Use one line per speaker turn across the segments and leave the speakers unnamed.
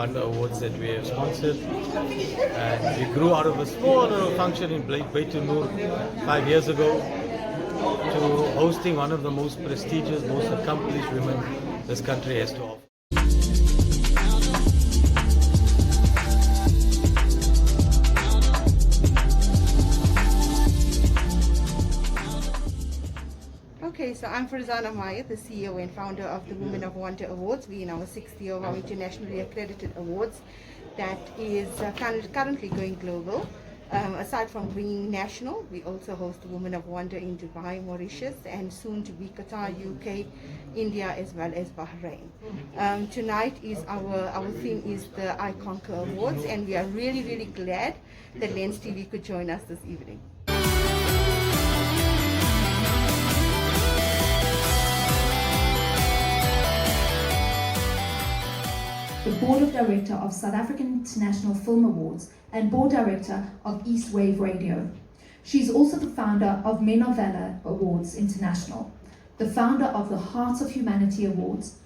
Wonder Awards that we have sponsored. And we grew out of a small little function in Baitul Noor 5 years ago to hosting one of the most prestigious, most accomplished women this country has to offer.
Okay, so I'm Farzana Maya, the CEO and founder of the Women of Wonder Awards. We're in our 6th year of our internationally accredited awards that is currently going global. Aside from being national, we also host the Women of Wonder in Dubai, Mauritius, and soon to be Qatar, UK, India, as well as Bahrain. Tonight is our theme is the I Conquer Awards, and we are really glad that Lens TV could join us this evening.
The Board of Director of South African International Film Awards and Board Director of East Wave Radio. She's also the founder of Men of Valor Awards International, the founder of the Hearts of Humanity Awards,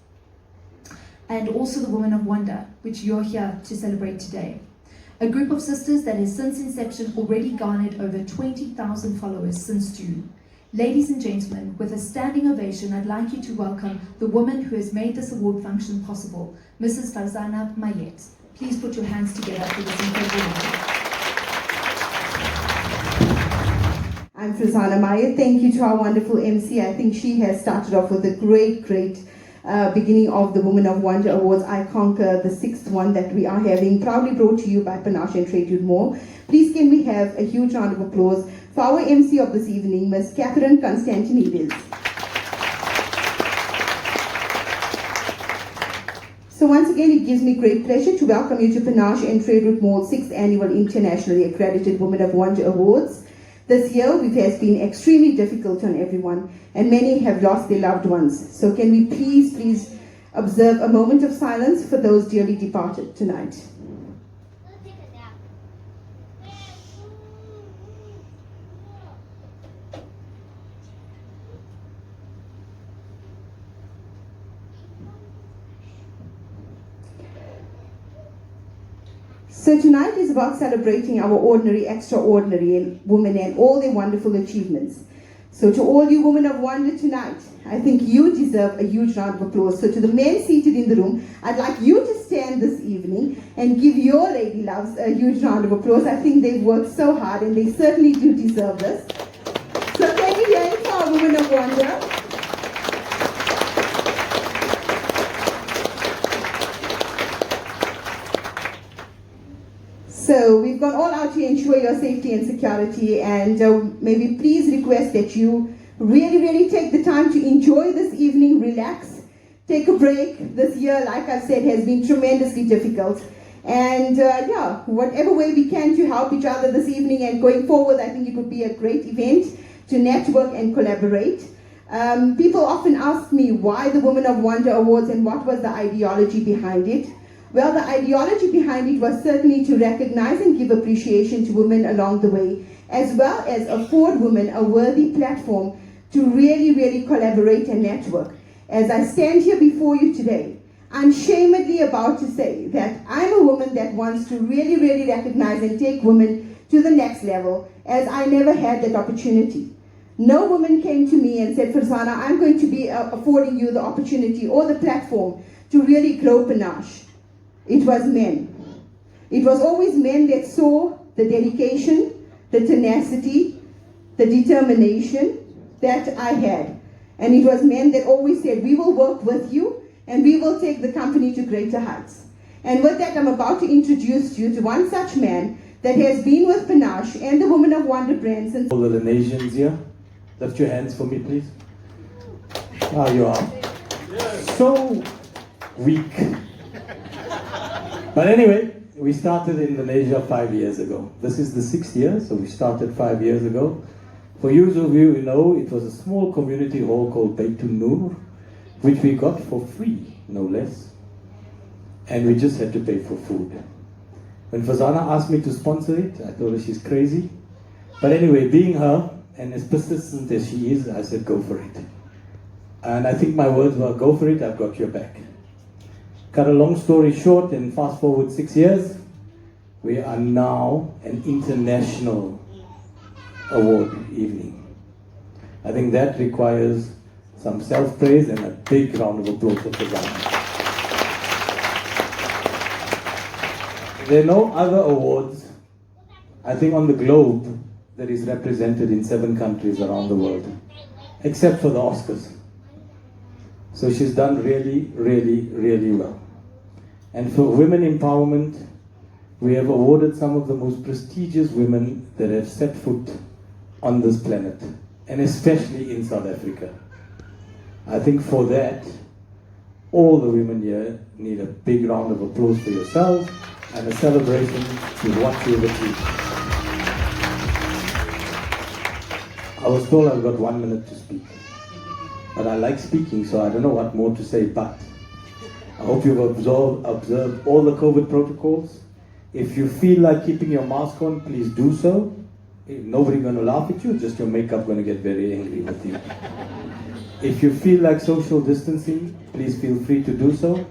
and also the Women of Wonder, which you're here to celebrate today. A group of sisters that has since inception already garnered over 20,000 followers since June. Ladies and gentlemen, with a standing ovation, I'd like you to welcome the woman who has made this award function possible, Mrs. Farzana Mayet. Please put your hands together for this incredible woman.
I'm Farzana Mayet. Thank you to our wonderful MC. I think she has started off with a great beginning of the Women of Wonder Awards, I Conquer, the 6th one that we are having, proudly brought to you by Panache and Trade More. Please can we have a huge round of applause for our MC of this evening, Ms. Catherine Constantinides. So once again, it gives me great pleasure to welcome you to Panache and Trade Mall's 6th Annual Internationally Accredited Women of Wonder Awards. This year it has been extremely difficult on everyone, and many have lost their loved ones. So can we please observe a moment of silence for those dearly departed tonight. So tonight is about celebrating our ordinary, extraordinary women and all their wonderful achievements. So to all you women of wonder tonight, I think you deserve a huge round of applause. So to the men seated in the room, I'd like you to stand this evening and give your lady loves a huge round of applause. I think they've worked so hard and they certainly do deserve this. So can you hear it for our women of wonder? So we've gone all out to ensure your safety and security, and maybe please request that you really take the time to enjoy this evening, relax, take a break. This year, like I've said, has been tremendously difficult. And yeah, whatever way we can to help each other this evening and going forward, I think it would be a great event to network and collaborate. People often ask me why the Women of Wonder Awards and what was the ideology behind it. Well, the ideology behind it was certainly to recognize and give appreciation to women along the way, as well as afford women a worthy platform to really collaborate and network. As I stand here before you today, I'm shamedly about to say that I'm a woman that wants to really recognize and take women to the next level, as I never had that opportunity. No woman came to me and said, Farzana, I'm going to be affording you the opportunity or the platform to really grow Panache. It was men. It was always men that saw the dedication, the tenacity, the determination that I had. And it was men that always said, we will work with you and we will take the company to greater heights. And with that, I'm about to introduce you to one such man that has been with Panache and the Women of Wonder brand since...
All the Lenasians here, lift your hands for me, please. Ah, you are so weak. But anyway, we started in Malaysia 5 years ago. This is the 6th year, so we started 5 years ago. For those of you who know, it was a small community hall called Baitul Noor, which we got for free, no less. And we just had to pay for food. When Farzana asked me to sponsor it, I told her she's crazy. But anyway, being her, and as persistent as she is, I said, go for it. And I think my words were, go for it, I've got your back. Cut a long story short, and fast forward 6 years, we are now an international award evening. I think that requires some self-praise and a big round of applause for Fazana. There are no other awards, I think, on the globe that is represented in 7 countries around the world, except for the Oscars. So she's done really, really, really well. And for women empowerment, we have awarded some of the most prestigious women that have set foot on this planet, and especially in South Africa. I think for that, all the women here need a big round of applause for yourselves and a celebration to what you've achieved. I was told I've got 1 minute to speak, but I like speaking, so I don't know what more to say, but I hope you've observed all the COVID protocols. If you feel like keeping your mask on, please do so. Nobody's going to laugh at you, just your makeup going to get very angry with you. If you feel like social distancing, please feel free to do so.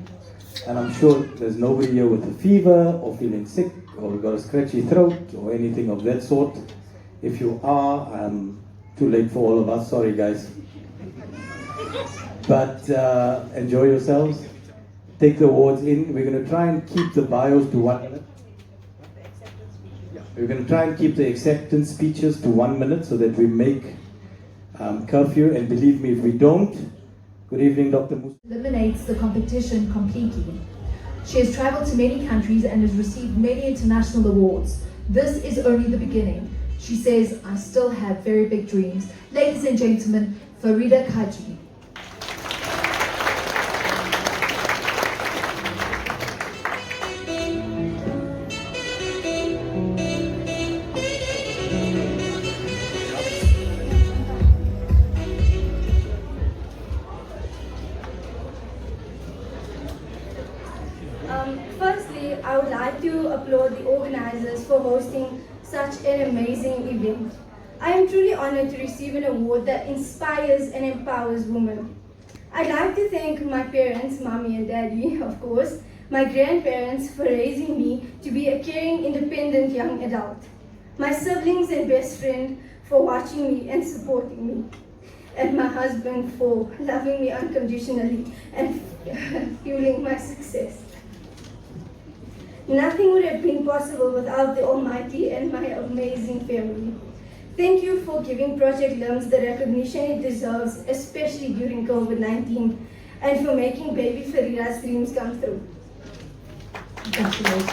And I'm sure there's nobody here with a fever or feeling sick or got a scratchy throat or anything of that sort. If you are, too late for all of us, sorry guys. But enjoy yourselves. Take the awards in. We're going to try and keep the bios to 1 minute. We're going to try and keep the acceptance speeches to 1 minute so that we make curfew. And believe me, if we don't, good evening, Dr. Musa.
Eliminates the competition completely. She has traveled to many countries and has received many international awards. This is only the beginning. She says, I still have very big dreams. Ladies and gentlemen, Farida Kaji.
Firstly, I would like to applaud the organizers for hosting such an amazing event. I am truly honored to receive an award that inspires and empowers women. I'd like to thank my parents, mommy and daddy, of course, my grandparents for raising me to be a caring, independent young adult, my siblings and best friend for watching me and supporting me, and my husband for loving me unconditionally and fueling my success. Nothing would have been possible without the Almighty and my amazing family. Thank you for giving Project LIMS the recognition it deserves, especially during COVID-19, and for making baby Farida's dreams come true.
Congratulations.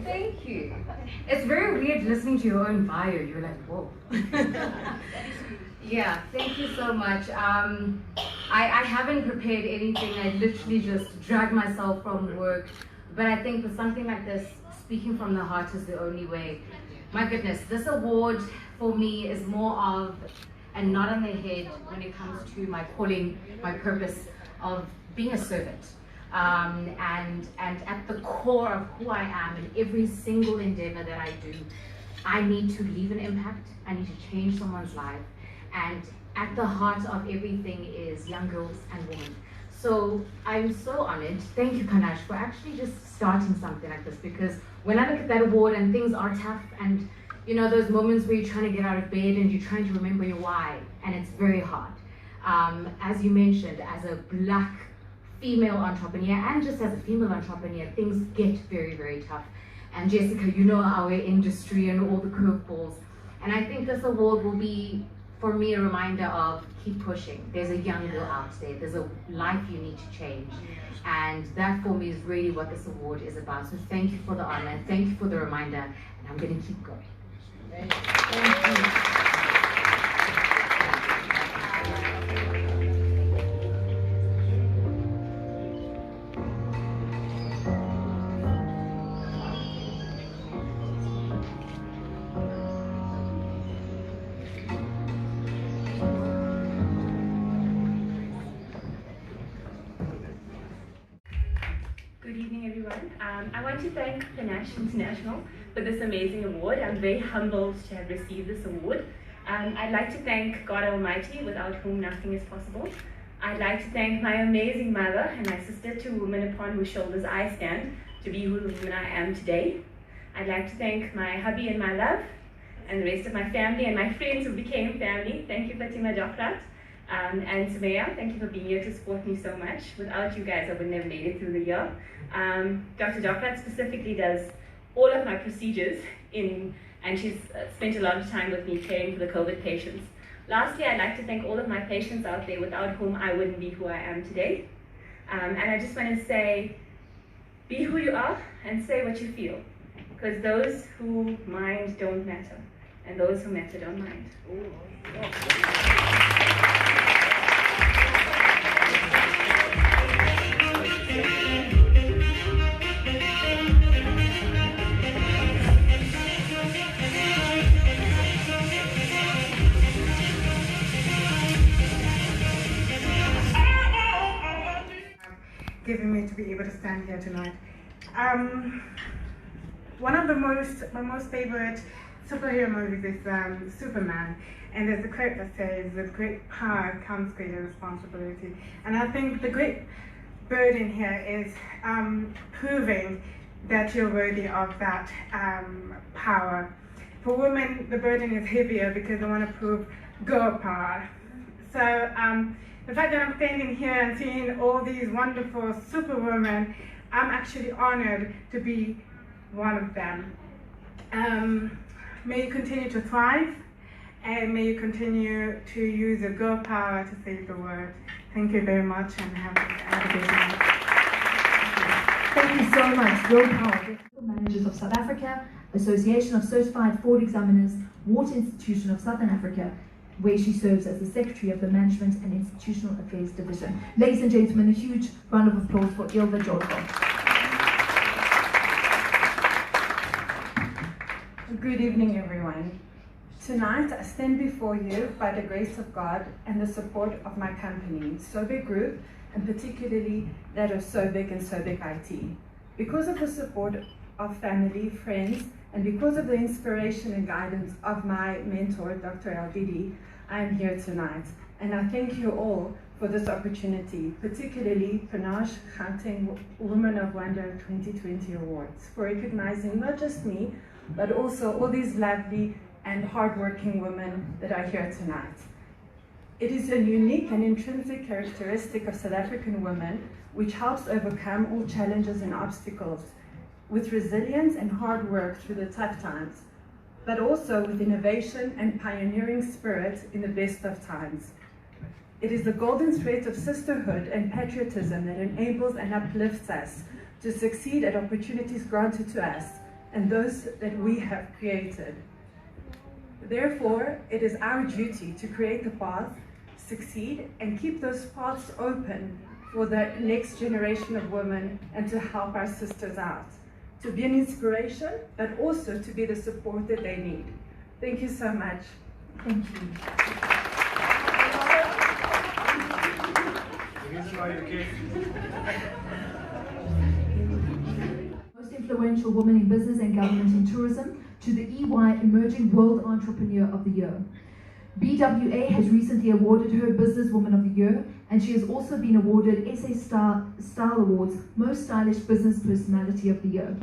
Thank you. It's very weird listening to your own bio. You're like, whoa. Yeah, thank you so much. I haven't prepared anything. I literally just dragged myself from work. But I think with something like this, speaking from the heart is the only way. My goodness, this award for me is more of a nod on the head when it comes to my calling, my purpose of being a servant. And at the core of who I am in every single endeavor that I do, I need to leave an impact. I need to change someone's life. And at the heart of everything is young girls and women. So I'm so honored. Thank you, Kanash, for actually just starting something like this, because when I look at that award and things are tough, and you know those moments where you're trying to get out of bed and you're trying to remember your why, and it's very hard. As you mentioned, as a Black female entrepreneur and just as a female entrepreneur, things get very, very tough. And Jessica, you know our industry and all the curveballs. And I think this award will be, for me, a reminder of keep pushing. There's a young girl out there. There's a life you need to change. And that for me is really what this award is about. So thank you for the honor. Thank you for the reminder. And I'm going to keep going. Thank you.
Good evening, everyone. I want to thank Panache International for this amazing award. I'm very humbled to have received this award. I'd like to thank God Almighty, without whom nothing is possible. I'd like to thank my amazing mother and my sister, two women upon whose shoulders I stand to be who the woman I am today. I'd like to thank my hubby and my love, and the rest of my family and my friends who became family. Thank you, Fatima Jokrat. And Sumaya, thank you for being here to support me so much. Without you guys, I would never made it through the year. Dr. Jokrat specifically does all of my procedures and she's spent a lot of time with me caring for the COVID patients. Lastly, I'd like to thank all of my patients out there without whom I wouldn't be who I am today. And I just want to say, be who you are and say what you feel. Because those who mind don't matter, and those who matter don't mind.
Giving me to be able to stand here tonight. One of my most favorite superhero movies is Superman, and there's a quote that says, with great power comes great responsibility. And I think the great burden here is proving that you're worthy of that power. For women, the burden is heavier because they want to prove girl power. So the fact that I'm standing here and seeing all these wonderful superwomen, I'm actually honored to be one of them. May you continue to thrive, and may you continue to use your girl power to save the world. Thank you very much, and have a good night.
Thank you so much. Girl Power, Managers of South Africa, Association of Certified Fraud Examiners, Water Institution of Southern Africa, where she serves as the Secretary of the Management and Institutional Affairs Division. Ladies and gentlemen, a huge round of applause for Ilva Jordan.
Good evening, everyone. Tonight, I stand before you by the grace of God and the support of my company, Sobek Group, and particularly that of Sobek and Sobek IT. Because of the support of family, friends, and because of the inspiration and guidance of my mentor, Dr. Aldidi, I am here tonight. And I thank you all for this opportunity, particularly Panache Gauteng Woman of Wonder 2020 Awards, for recognizing not just me, but also all these lovely and hardworking women that are here tonight. It is a unique and intrinsic characteristic of South African women which helps overcome all challenges and obstacles with resilience and hard work through the tough times, but also with innovation and pioneering spirit in the best of times. It is the golden thread of sisterhood and patriotism that enables and uplifts us to succeed at opportunities granted to us and those that we have created. Therefore, it is our duty to create the path, succeed, and keep those paths open for the next generation of women and to help our sisters out, to be an inspiration, but also to be the support that they need. Thank you so much.
Thank you. Most influential woman in business and government in tourism, to the EY Emerging World Entrepreneur of the Year. BWA has recently awarded her Businesswoman of the Year, and she has also been awarded SA Style Awards Most Stylish Business Personality of the Year.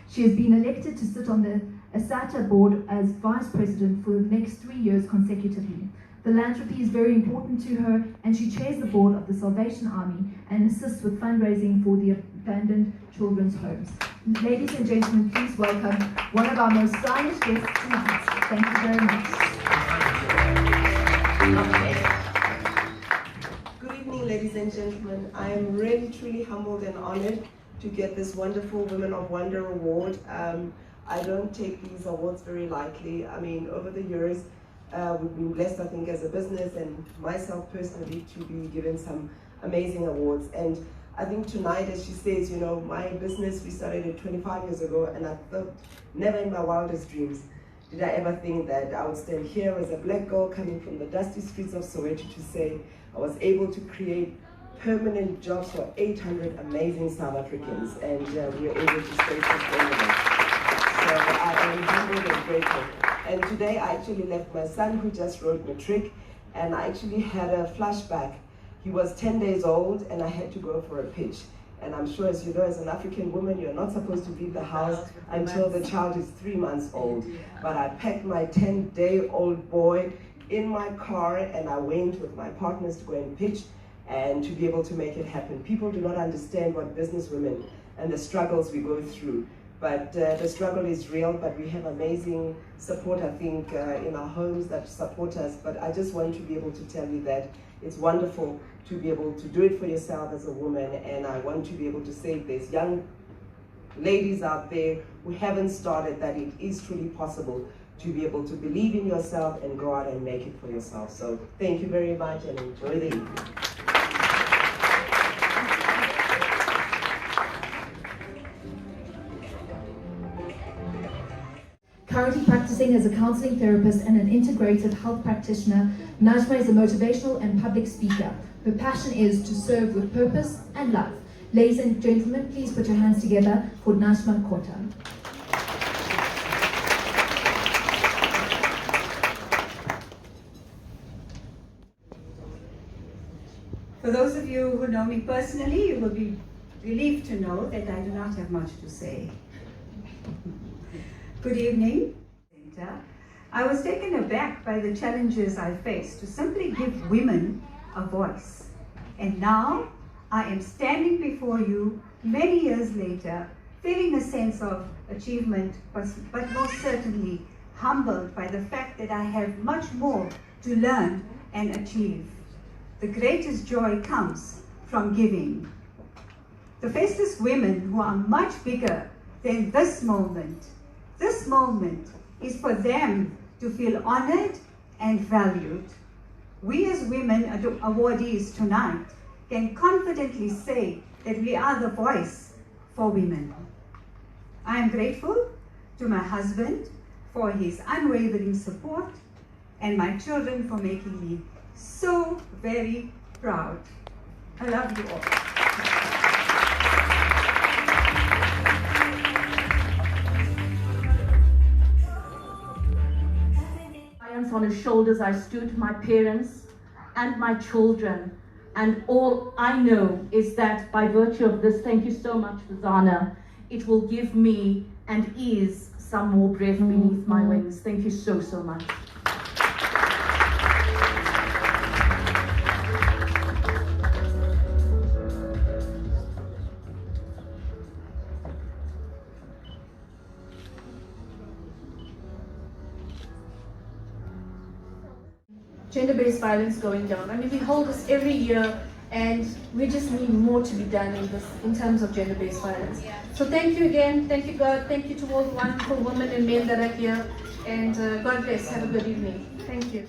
She has been elected to sit on the ASATA board as Vice President for the next 3 years consecutively. Philanthropy is very important to her, and she chairs the board of the Salvation Army and assists with fundraising for the abandoned children's homes. Ladies and gentlemen, please welcome one of our most stylish guests tonight. Thank you very much.
Good evening, ladies and gentlemen. I am really, truly humbled and honored to get this wonderful Women of Wonder award. I don't take these awards very lightly. I mean, over the years, we've been blessed, I think, as a business and myself personally to be given some amazing awards. And I think tonight, as she says, you know, my business, we started it 25 years ago, and I thought never in my wildest dreams did I ever think that I would stand here as a black girl coming from the dusty streets of Soweto to say I was able to create permanent jobs for 800 amazing South Africans, and we were able to stay sustainable. I am humbled and grateful. And today I actually left my son, who just wrote matric, and I actually had a flashback. He was 10 days old and I had to go for a pitch. And I'm sure, as you know, as an African woman, you're not supposed to leave the house until the child is 3 months old. But I packed my 10-day-old boy in my car and I went with my partners to go and pitch and to be able to make it happen. People do not understand what business women and the struggles we go through. But the struggle is real, but we have amazing support, I think, in our homes that support us. But I just want to be able to tell you that it's wonderful to be able to do it for yourself as a woman, and I want to be able to say there's young ladies out there who haven't started, that it is truly possible to be able to believe in yourself and go out and make it for yourself. So thank you very much and enjoy the evening.
Currently practicing as a counseling therapist and an integrated health practitioner, Najma is a motivational and public speaker. Her passion is to serve with purpose and love. Ladies and gentlemen, please put your hands together for Najma Kota.
For those of you who know me personally, you will be relieved to know that I do not have much to say. Good evening. I was taken aback by the challenges I faced to simply give women a voice. And now I am standing before you many years later, feeling a sense of achievement, but most certainly humbled by the fact that I have much more to learn and achieve. The greatest joy comes from giving. The Festus women who are much bigger than this moment is for them to feel honored and valued. We as women awardees tonight can confidently say that we are the voice for women. I am grateful to my husband for his unwavering support and my children for making me so very proud. I love you all.
On his shoulders I stood, my parents and my children, and all I know is that by virtue of this, thank you so much, Zana, it will give me and ease some more breath beneath my wings. Thank you so much.
Gender-based violence going down. I mean, we hold this every year, and we just need more to be done in terms of gender-based violence. So thank you again. Thank you, God. Thank you to all the wonderful women and men that are here. And God bless. Have a good evening. Thank you.